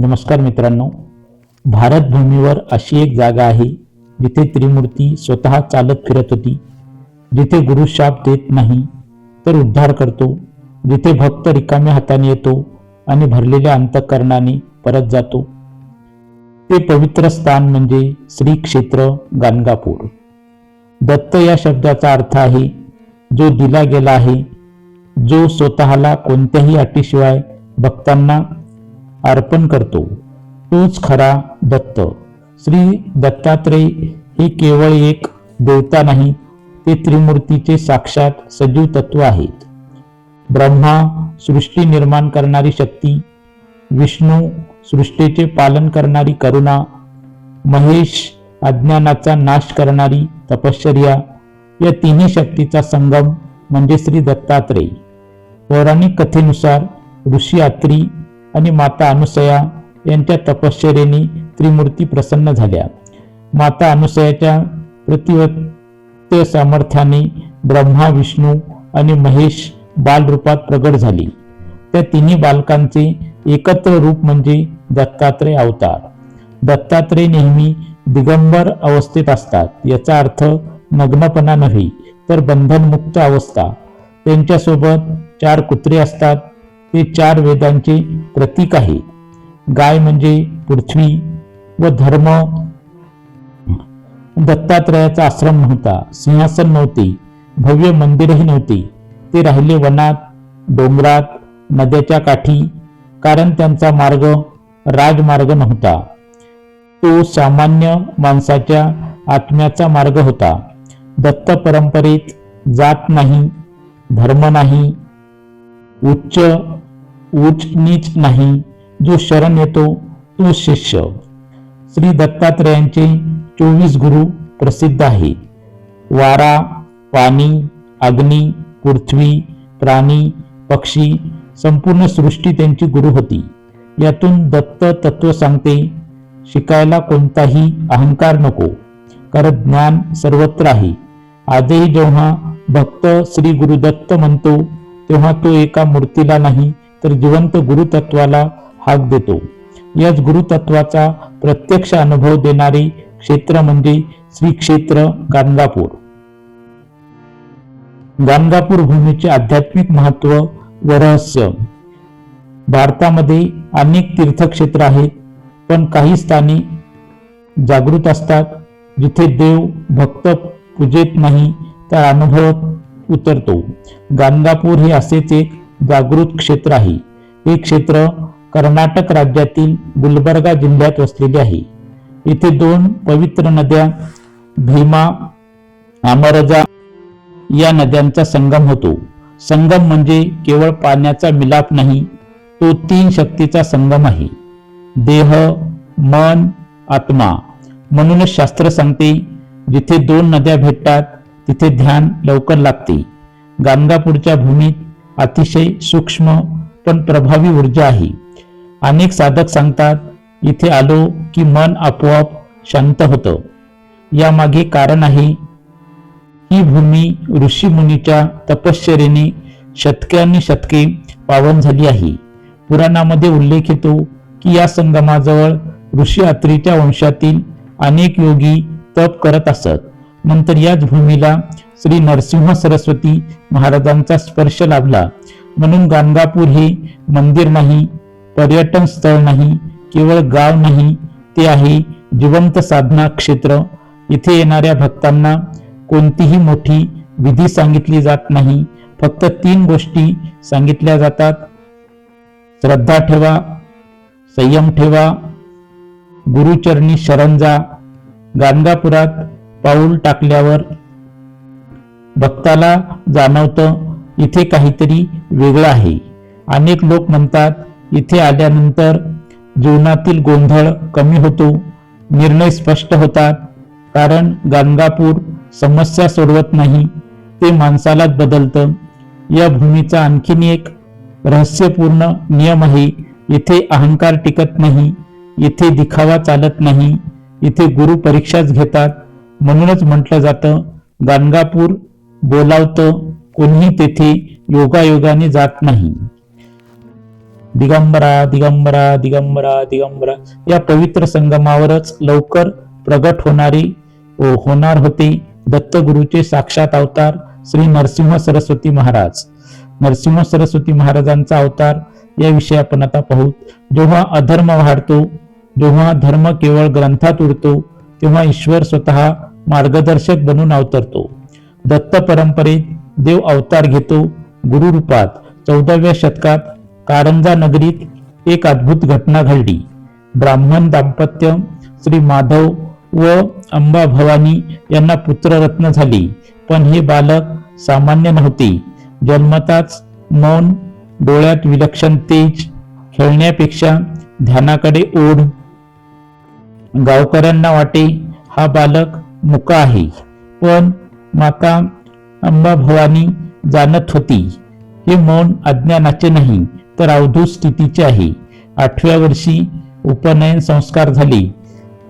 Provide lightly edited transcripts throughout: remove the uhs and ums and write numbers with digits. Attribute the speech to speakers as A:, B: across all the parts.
A: नमस्कार मित्रांनो, भारत भूमीवर अशी एक जागा आहे जिथे त्रिमूर्ती स्वतः चालत फिरत होती, जिथे गुरु शाप देत नाही तर उद्धार करतो, जिथे भक्त रिकाम्या हाताने येतो आणि भरलेल्या अंतःकरणाने परत जातो. ते पवित्र स्थान म्हणजे श्री क्षेत्र गाणगापूर. दत्त या शब्दाचा अर्थ आहे जो दिला गेला आहे, जो स्वतःला कोणत्याही अटीशिवाय भक्तांना अर्पण करतो, तोच खरा दत्त. श्री दत्तात्रेय हे केवळ एक देवता नाही, ते त्रिमूर्तीचे साक्षात सजीव तत्व आहेत. ब्रह्मा सृष्टी निर्माण करणारी शक्ती, विष्णू सृष्टीचे पालन करणारी करुणा, महेश अज्ञानाचा नाश करणारी तपश्चर्या, या तिन्ही शक्तीचा संगम म्हणजे श्री दत्तात्रेय. पौराणिक कथेनुसार ऋषी अत्री आणि माता अनुसया यांच्या तपश्चर्येने त्रिमूर्ती प्रसन्न झाल्या. माता अनुसयाच्या प्रतिवत्य सामर्थ्याने ब्रह्मा, विष्णू आणि महेश बालरूपात प्रगट झाली. त्या तिन्ही बालकांचे एकत्र रूप म्हणजे दत्तात्रेय अवतार. दत्तात्रेय नेहमी दिगंबर अवस्थेत असतात. याचा अर्थ नग्नपणा नव्हे तर बंधनमुक्त अवस्था. त्यांच्यासोबत 4 कुत्रे असतात. ते 4 वेदांचे प्रतीक आहे. गाय म्हणजे पृथ्वी व धर्म. दत्तात्रेयाचा आश्रम नव्हता, सिंहासन नव्हते, भव्य मंदिरही नव्हते. ते राहिले वनात, डोंगरात, नद्याच्या काठी, कारण त्यांचा मार्ग राजमार्ग नव्हता. तो सामान्य माणसाच्या आत्म्याचा मार्ग होता. दत्त परंपरेत जात नाही, धर्म नाही, उच्च नीच नाही. जो शरण येतो तो शिष्य. श्री दत्तात्रेयांचे 24 गुरु प्रसिद्ध आहेत. वारा, पाणी, अग्नी, पृथ्वी, प्राणी, पक्षी, संपूर्ण सृष्टी त्यांची गुरु होती. यातून दत्त तत्व सांगते, शिकायला कोणताही अहंकार नको, कारण ज्ञान सर्वत्र आहे. आजही जेव्हा भक्त श्री गुरुदत्त म्हणतो तेव्हा तो एका मूर्तीला नाही तर जिवंत गुरुतत्वाला हाक देतो. याच गुरुतत्वाचा प्रत्यक्ष अनुभव देणारे क्षेत्र म्हणजे श्री क्षेत्र गाणगापूर. गाणगापूर भूमीचे आध्यात्मिक महत्व व रहस्य. भारतामध्ये अनेक तीर्थक्षेत्र आहेत, पण काही स्थाने जागृत असतात जिथे देव भक्त पूजेत नाही तर अनुभवात उतरतो. गाणगापूर हे असेच एक जागृत क्षेत्र आहे. हे क्षेत्र कर्नाटक राज्यातील गुलबर्गा जिल्ह्यात वसलेले आहे. येथे 2 पवित्र नद्या भीमा, अमरजा या नद्यांचा संगम होतो. संगम म्हणजे केवळ पाण्याचा मिलाप नाही, तो 3 शक्तीचा संगम आहे. देह, मन, आत्मा. म्हणूनच शास्त्र सांगते, जिथे 2 नद्या भेटतात तिथे ध्यान लवकर लागते. गाणगापूरच्या भूमीत अतिशय सूक्ष्म पण प्रभावी ऊर्जा आहे. अनेक साधक सांगतात, इथे आलो की मन आपोआप शांत होतं. यामागे कारण आहे. ही भूमी ऋषी मुनीच्या तपश्चर्येने शतके पावन झाली आहे. पुराणामध्ये उल्लेख येतो की या संगमाजवळ ऋषी अत्रीच्या वंशातील अनेक योगी तप करत असत. नंतर याच भूमीला श्री नरसिंह सरस्वती महाराजांचा स्पर्श लाभला. म्हणून गाणगापूर हे मंदिर नाही, पर्यटन स्थळ नाही, केवळ गाव नाही, ते आहे जिवंत साधना क्षेत्र. इथे येणाऱ्या भक्तांना कोणतीही मोठी विधी सांगितली जात नाही, फक्त 3 गोष्टी सांगितल्या जातात. श्रद्धा ठेवा, संयम ठेवा, गुरुचरणी शरण जा. गाणगापुरात पाऊल टाकल्यावर भक्ताला जाणवतं इथे काहीतरी वेगळं आहे. अनेक लोक म्हणतात, इथे आल्यानंतर जीवनातील गोंधळ कमी होतो, निर्णय स्पष्ट होतात. कारण गाणगापूर समस्या सोडवत नाही, ते माणसालाच बदलतं. या भूमीचा आणखीन एक रहस्यपूर्ण नियम आहे. इथे अहंकार टिकत नाही, इथे दिखावा चालत नाही, इथे गुरु परीक्षाच घेतात. म्हणूनच म्हटलं जातं, गाणगापूर बोलावतं, कोणीही तेथे योगायोगाने जात नाही. दिगंबरा दिगंबरा दिगंबरा दिगंबरा या पवित्र संगमावरच लवकर प्रगट होणार होते दत्तगुरूचे साक्षात अवतार श्री नरसिंह सरस्वती महाराज. नरसिंह सरस्वती महाराजांचा अवतार याविषयी आपण आता पाहू. जेव्हा अधर्म वाढतो, जेव्हा धर्म केवळ ग्रंथात उरतो, तेव्हा ईश्वर स्वतः मार्गदर्शक बनून अवतरतो. दत्त परंपरेत देव अवतार घेतो गुरु रूपात. 14व्या शतकात कारंजा नगरीत एक अद्भुत घटना घडली. ब्राह्मण दाम्पत्य श्री माधव व अंबा भवानी यांना पुत्ररत्न झाली. पण हे बालक सामान्य नव्हते. जन्मताच मौन, डोळ्यात विलक्षण तेज, खेळण्यापेक्षा ध्यानाकडे ओढ. गावकऱ्यांना वाटे हा बालक मुका आहे. पण माता अंबा भवानी जाणत होती हे मौन अज्ञानाचे नाही तर अवधूत स्थितीचे आहे. 8व्या वर्षी उपनयन संस्कार झाले.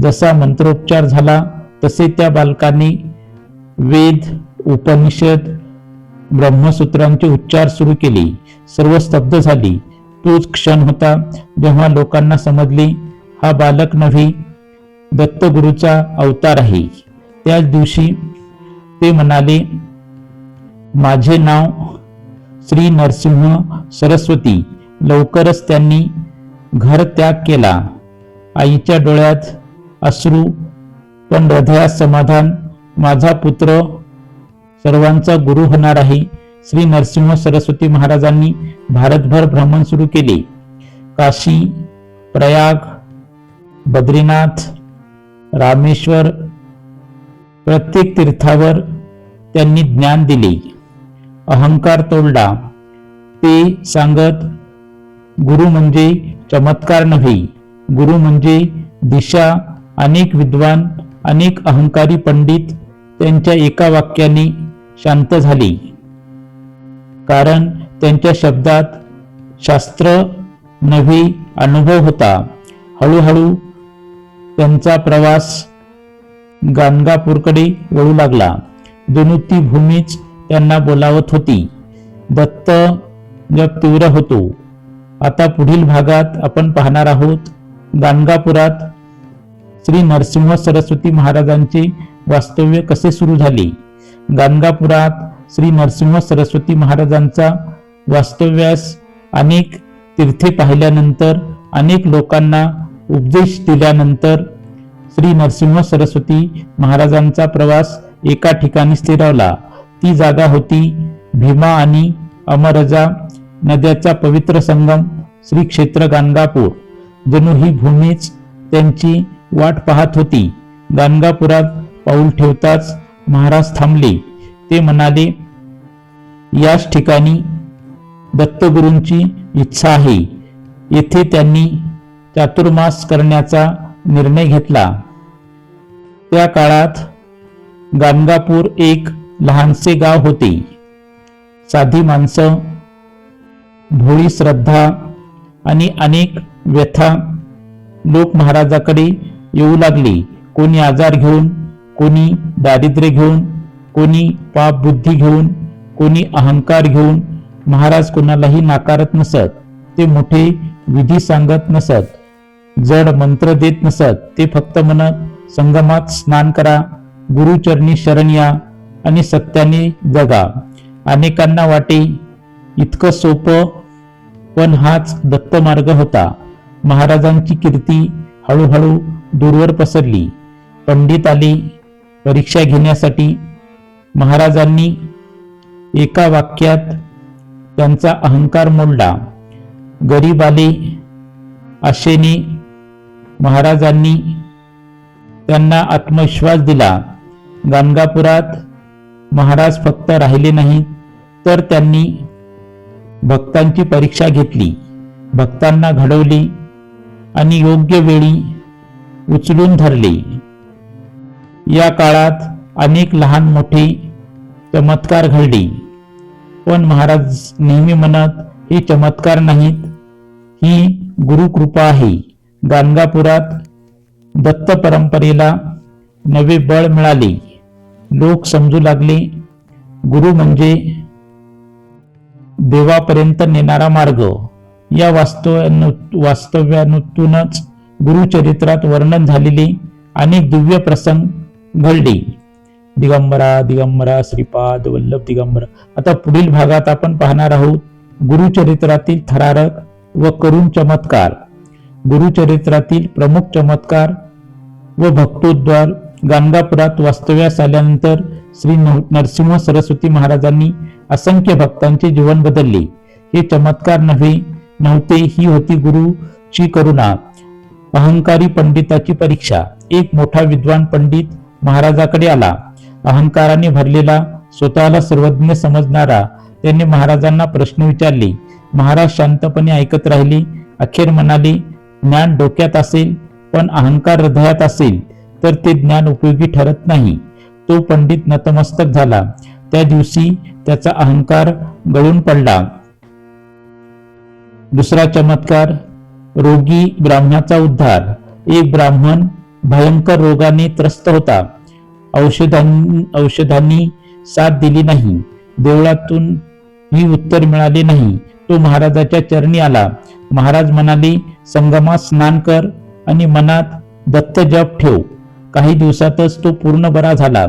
A: जसा मंत्रोच्चार झाला तसे त्या बालकाने वेद, उपनिषद, ब्रह्मसूत्रांचे उच्चार सुरू केले. सर्व स्तब्ध झाले. तोच क्षण होता जेव्हा लोकांना समजले हा बालक नव्हे, दत्तगुरूचा अवतार आहे. त्याच दिवशी ते म्हणाले, माझे नाव श्री नरसिंह सरस्वती. लवकरच त्यांनी घर त्याग केला. आईच्या डोळ्यात अश्रू पण हृदयात समाधान. माझा पुत्र सर्वांचा गुरु होणार आहे. श्री नरसिंह सरस्वती महाराजांनी भारतभर भ्रमण सुरू केले. काशी, प्रयाग, बद्रीनाथ, रामेश्वर प्रत्येक तीर्थावर त्यांनी ज्ञान दिले, अहंकार तोडला. ते सांगत, गुरु म्हणजे चमत्कार नव्हे, गुरु म्हणजे दिशा. अनेक विद्वान, अनेक अहंकारी पंडित त्यांच्या एका वाक्याने शांत झाले, कारण त्यांच्या शब्दात शास्त्र नव्हे अनुभव होता. हळूहळू त्यांचा प्रवास गाणगापूरकडे वळू लागला. जणू ती भूमीच त्यांना बोलावत होती. दत्त जप तीव्र होतो. आता पुढील भागात आपण पाहणार आहोत गाणगापुरात श्री नरसिंह सरस्वती महाराजांचे वास्तव्य कसे सुरू झाले. गाणगापुरात श्री नरसिंह सरस्वती महाराजांचा वास्तव्यास अनेक तीर्थे पाहिल्यानंतर, अनेक लोकांना उपदेश दिल्यानंतर श्री नरसिंह सरस्वती महाराजांचा प्रवास एका ठिकाणी स्थिरावला. ती जागा होती भीमा आणि अमरजा नद्याचा पवित्र संगम श्री क्षेत्र गाणगापूर. जणू ही भूमीच त्यांची वाट पाहत होती. गाणगापुरात पाऊल ठेवताच महाराज थांबले. ते म्हणाले, याच ठिकाणी दत्तगुरूंची इच्छा आहे. येथे त्यांनी चातुर्मास करण्याचा निर्णय घेतला. त्या काळात गाणगापूर एक लहानसे गाव होते. साधी माणसं, भोळी श्रद्धा आणि अनेक व्यथा. लोक महाराजाकडे येऊ लागले. कोणी आजार घेऊन, कोणी दारिद्र्य घेऊन, कोणी पाप बुद्धी घेऊन, कोणी अहंकार घेऊन. महाराज कोणालाही नाकारत नसत. ते मोठे विधी सांगत नसत, जड मंत्र देत नसत. ते फक्त म्हणत, संगमात स्नान करा, गुरुचरणी शरण या आणि सत्याने जगा. अनेकांना वाटे इतकं सोपं, पण हाच दत्त मार्ग होता. महाराजांची कीर्ती हळूहळू दूरवर पसरली. पंडित आले परीक्षा घेण्यासाठी. महाराजांनी एका वाक्यात त्यांचा अहंकार मोडला. गरीब आले आशेने. महाराजांनी त्यांना आत्मविश्वास दिला. गाणगापुरात महाराज फक्त राहिले नाही, तर त्यांनी भक्तांची परीक्षा घेतली, भक्तांना घडवली आणि योग्य वेळी उचलून धरले. या काळात अनेक लहान मोठे चमत्कार घडले. पण महाराज नेहमी म्हणत, हे चमत्कार नाहीत, ही गुरुकृपा आहे. गाणगापुरात दत्त परंपरेला नवे बळ मिळाले. लोक समजू लागले, गुरु म्हणजे देवापर्यंत नेणारा मार्ग. या वास्तव्यातूनच गुरुचरित्रात वर्णन झालेले अनेक दिव्य प्रसंग घडले. दिगंबरा दिगंबरा श्रीपाद वल्लभ दिगंबरा. आता पुढील भागात आपण पाहणार आहोत गुरुचरित्रातील थरारक व करुण चमत्कार. गुरुचरित्रातील प्रमुख चमत्कार व भक्तोद्धार. गाणगापुरात वास्तव्यास आल्यानंतर श्री नरसिंह सरस्वती महाराजांनी असंख्य भक्तांचे जीवन बदलले. हे चमत्कार नव्हते, ही होती गुरुची करुणा. अहंकारी पंडिताची परीक्षा. एक मोठा विद्वान पंडित महाराजाकडे आला. अहंकाराने भरलेला, स्वतःला सर्वज्ञ समजणारा. त्याने महाराजांना प्रश्न विचारले. महाराज शांतपणे ऐकत राहिले. अखेर म्हणाले, ज्ञान डोक्यात असेल पण अहंकार हृदयात असेल तर ते ज्ञान उपयोगी ठरत नाही. तो पंडित नतमस्तक झाला. त्या दिवशी त्याचा अहंकार गळून पडला. दुसरा चमत्कार, रोगी ब्राह्मणाचा उद्धार. एक ब्राह्मण भयंकर रोगाने त्रस्त होता. औषधांनी साथ दिली नाही. देवळातून ही उत्तर मिळाले नाही. तो महाराजाच्या चरणी आला. महाराज म्हणाले, संगमात स्नान कर आणि मनात दत्त जप ठेव. काही दिवसातच तो पूर्ण बरा झाला.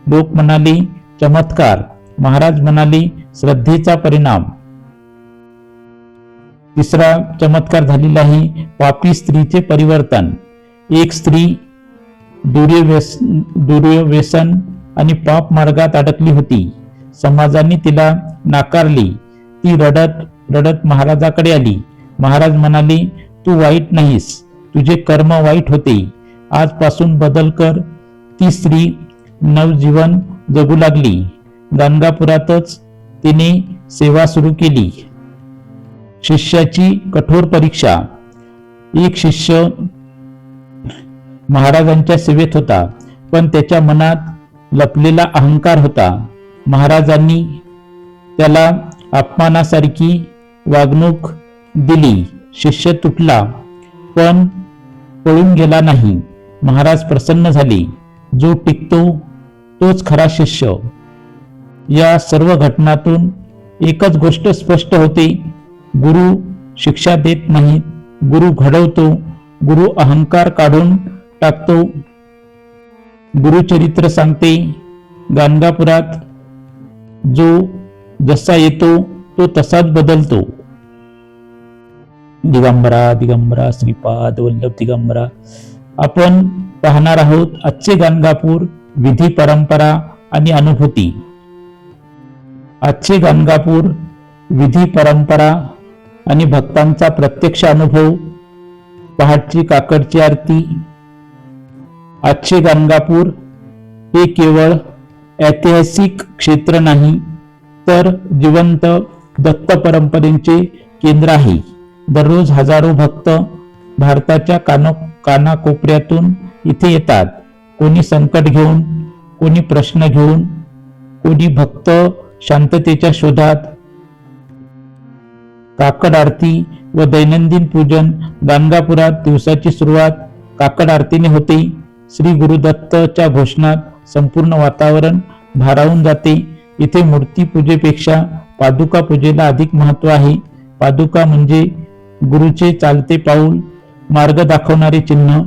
A: लोक म्हणाले, चमत्कार. महाराज म्हणाले, श्रद्धेचा परिणाम. तिसरा चमत्कार झालेला आहे, पापी स्त्रीचे परिवर्तन. एक स्त्री दुर्व्यसन आणि पाप मार्गात अडकली होती. समाजाने तिला नाकारले. ती रडत रडत महाराजाकडे आली. महाराज म्हणाले, तू वाईट नाहीस, तुझे कर्म वाईट होते, आजपासून बदल कर. ती स्त्री नवजीवन जगू लागली. गाणगापुरातच तिने सेवा सुरू केली. शिष्याची कठोर परीक्षा. एक शिष्य महाराजांच्या सेवेत होता, पण त्याच्या मनात लपलेला अहंकार होता. महाराजांनी त्याला अपमानासारखी वागणूक दिली. शिष्य तुटला पण पळून गेला नाही. महाराज प्रसन्न झाले. जो टिकतो तोच खरा शिष्य. या सर्व घटनातून एकच गोष्ट स्पष्ट होते, गुरु शिक्षा देत नाहीत, गुरु घडवतो. गुरु अहंकार काढून टाकतो. गुरुचरित्र सांगते, गाणगापुरात जो जसा येतो तो तसाच बदलतो. दिगंबरा दिगंबरा श्रीपाद वल्लभ दिगंबरा. आपण पाहणार आहोत आजचे गाणगापूर, विधी परंपरा आणि अनुभूती. आजचे गाणगापूर, विधी परंपरा आणि भक्तांचा प्रत्यक्ष अनुभव. पहाटची काकडची आरती. आजचे गाणगापूर हे केवळ ऐतिहासिक क्षेत्र नाही तर जिवंत दत्त परंपरेचे केंद्र आहे. दररोज हजारो भक्त भारताच्या कानाकोपऱ्यातून इथे येतात. कोणी संकट घेऊन, कोणी प्रश्न घेऊन, कोणी भक्त शांततेच्या शोधात. काकड आरती व दैनंदिन पूजन. गाणगापुरात दिवसाची सुरुवात काकड आरतीने होते. श्री गुरुदत्तच्या घोषणात संपूर्ण वातावरण भारावून जाते. इथे मूर्ती पूजेपेक्षा पादुका पूजेला अधिक महत्व आहे. पादुका म्हणजे गुरुचे चालते पाऊल, मार्ग दाखवणारे चिन्ह.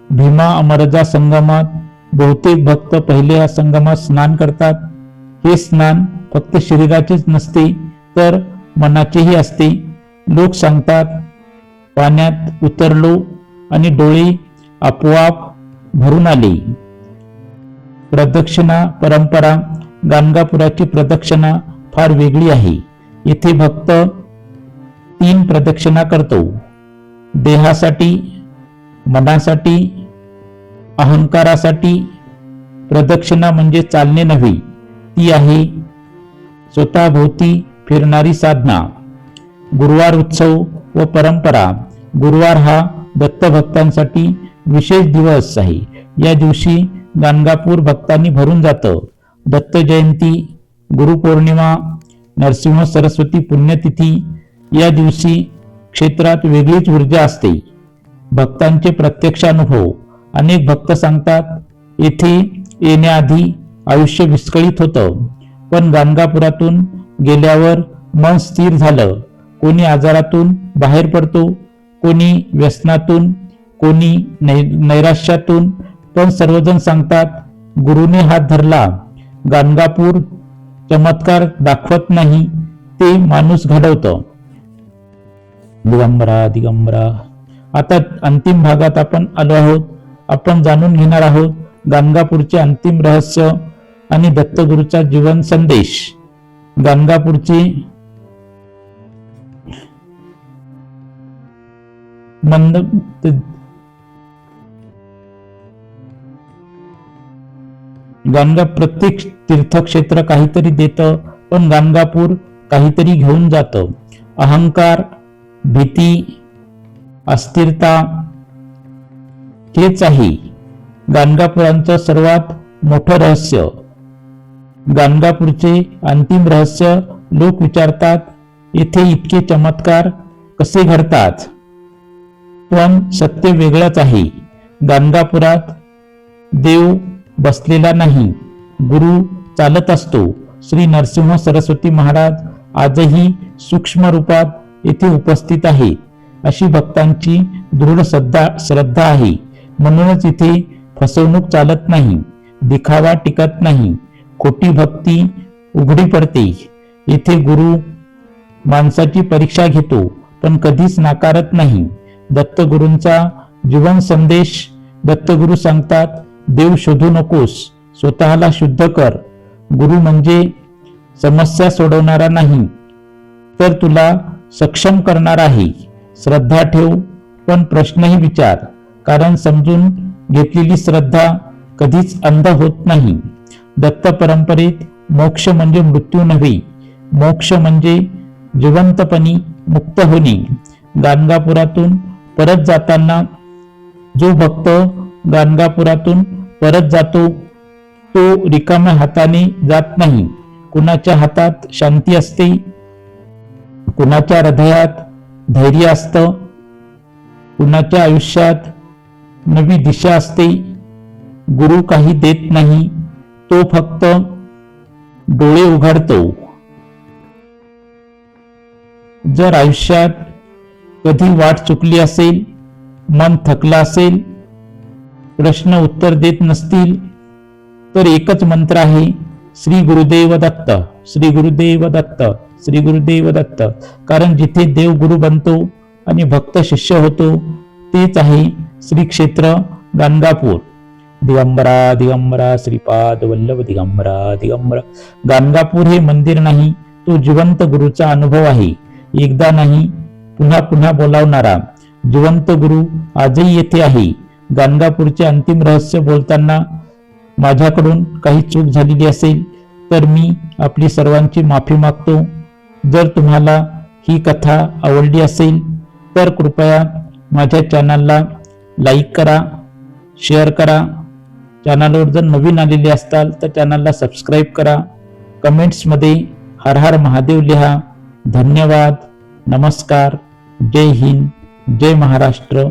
A: भीमा अमरजा संगमात बहुतेक भक्त पहिल्या संगमात स्नान करतात. हे स्नान फक्त शरीराचेच नसते तर मनाचेही असते. लोक सांगतात, पाण्यात उतरलो आणि डोळे आपोआप भरून आले. प्रदक्षिणा परंपरा. गाणगापुराची प्रदक्षिणा फार वेगळी आहे. येथे भक्त 3 प्रदक्षिणा करतो. देहासाठी, मनासाठी, अहंकारासाठी. प्रदक्षिणा म्हणजे चालणे नव्हे, ती आहे स्वतःभोवती फिरणारी साधना. गुरुवार उत्सव व परंपरा. गुरुवार हा दत्तभक्तांसाठी विशेष दिवस आहे. या दिवशी गाणगापूर भक्तांनी भरून जातं. दत्त जयंती, गुरुपौर्णिमा, नरसिंह सरस्वती पुण्यतिथी. या दिवशी क्षेत्रात वेगळीच ऊर्जा असते. भक्तांचे प्रत्यक्ष अनुभव. अनेक भक्त सांगतात, येथे येण्याआधी आयुष्य विस्कळीत होतं, पण गाणगापुरातून गेल्यावर मन स्थिर झालं. कोणी आजारातून बाहेर पडतो, कोणी व्यसनातून, कोणी नैराश्यातून, पण सर्वजण सांगतात गुरुने हात धरला. गाणगापूर चमत्कार दाखवत नाही, ते माणूस घडवतं. दिगंबरा दिगंबरा. आता अंतिम भागात आपण आलो आहोत. आपण जाणून घेणार आहोत गाणगापूरचे अंतिम रहस्य आणि दत्तगुरूचा जीवन संदेश. गाणगापूरचे प्रत्येक तीर्थक्षेत्र काहीतरी देतं, पण गाणगापूर काहीतरी घेऊन जातं. अहंकार, भीती, अस्थिरता हेच आहे गाणगापुरांचं सर्वात मोठं रहस्य. गाणगापूरचे अंतिम रहस्य लोक विचारतात, येथे इतके चमत्कार कसे घडतात? पण सत्य वेगळंच आहे. गाणगापुरात देव बसलेला नाही, गुरु चालत असतो. श्री नरसिंह सरस्वती महाराज आजही सूक्ष्म रूपात येथे उपस्थित आहे, अशी भक्तांची दृढ श्रद्धा आहे. म्हणूनच इथे फसवणूक चालत नाही, दिखावा टिकत नाही, खोटी भक्ती उघडी पडते. येथे गुरु माणसाची परीक्षा घेतो, पण कधीच नाकारत नाही. दत्तगुरूंचा जीवन संदेश. दत्तगुरू सांगतात, देव शोधू नकोस, स्वतःला शुद्ध कर. गुरु म्हणजे समस्या सोडवणारा नाही, तर तुला सक्षम करणार आहे. श्रद्धा ठेव, पण प्रश्नही विचार, कारण समजून घेतलेली श्रद्धा कधीच अंध होत नाही. दत्त परंपरेत मोक्ष म्हणजे मृत्यू नव्हे, मोक्ष म्हणजे जिवंतपणी मुक्त होणे. गाणगापुरातून परत जाताना जो भक्त गाणगापुरातून परत जातो, तो रिकाम्या हाताने जात नाही. कुणाच्या हातात शांती असते, कुणाच्या हृदयात धैर्य असतं, कुणाच्या आयुष्यात नवी दिशा असते. गुरु काही देत नाही, तो फक्त डोळे उघडतो. जर आयुष्यात कधी वाट चुकली असेल, मन थकलं असेल, प्रश्न उत्तर देत नसतील, तर एकच मंत्र आहे, श्री गुरुदेव दत्त, श्री गुरुदेव दत्त, श्री गुरुदेव दत्त. कारण जिथे देव गुरु बनतो आणि भक्त शिष्य होतो, तेच आहे श्री क्षेत्र गाणगापूर. दिगंबरा दिगंबरा श्रीपाद वल्लभ दिगंबरा दिगंबरा. गाणगापूर हे मंदिर नाही, तो जिवंत गुरुचा अनुभव आहे. एकदा नाही, पुन्हा पुन्हा बोलावणारा जिवंत गुरु आजही येथे आहे. गाणगापूरचे अंतिम रहस्य बोलताना माझ्याकडून काही चूक झालेली असेल तर मी आपली सर्वांची माफी मागतो. जर तुम्हाला ही कथा आवडली असेल तर कृपया माझ्या चॅनलला लाईक करा, शेअर करा. चॅनलवर जर नवीन आलेले असताल तर चॅनलला सबस्क्राईब करा. कमेंट्समध्ये हर हर महादेव लिहा. धन्यवाद. नमस्कार. जय हिंद. जय महाराष्ट्र.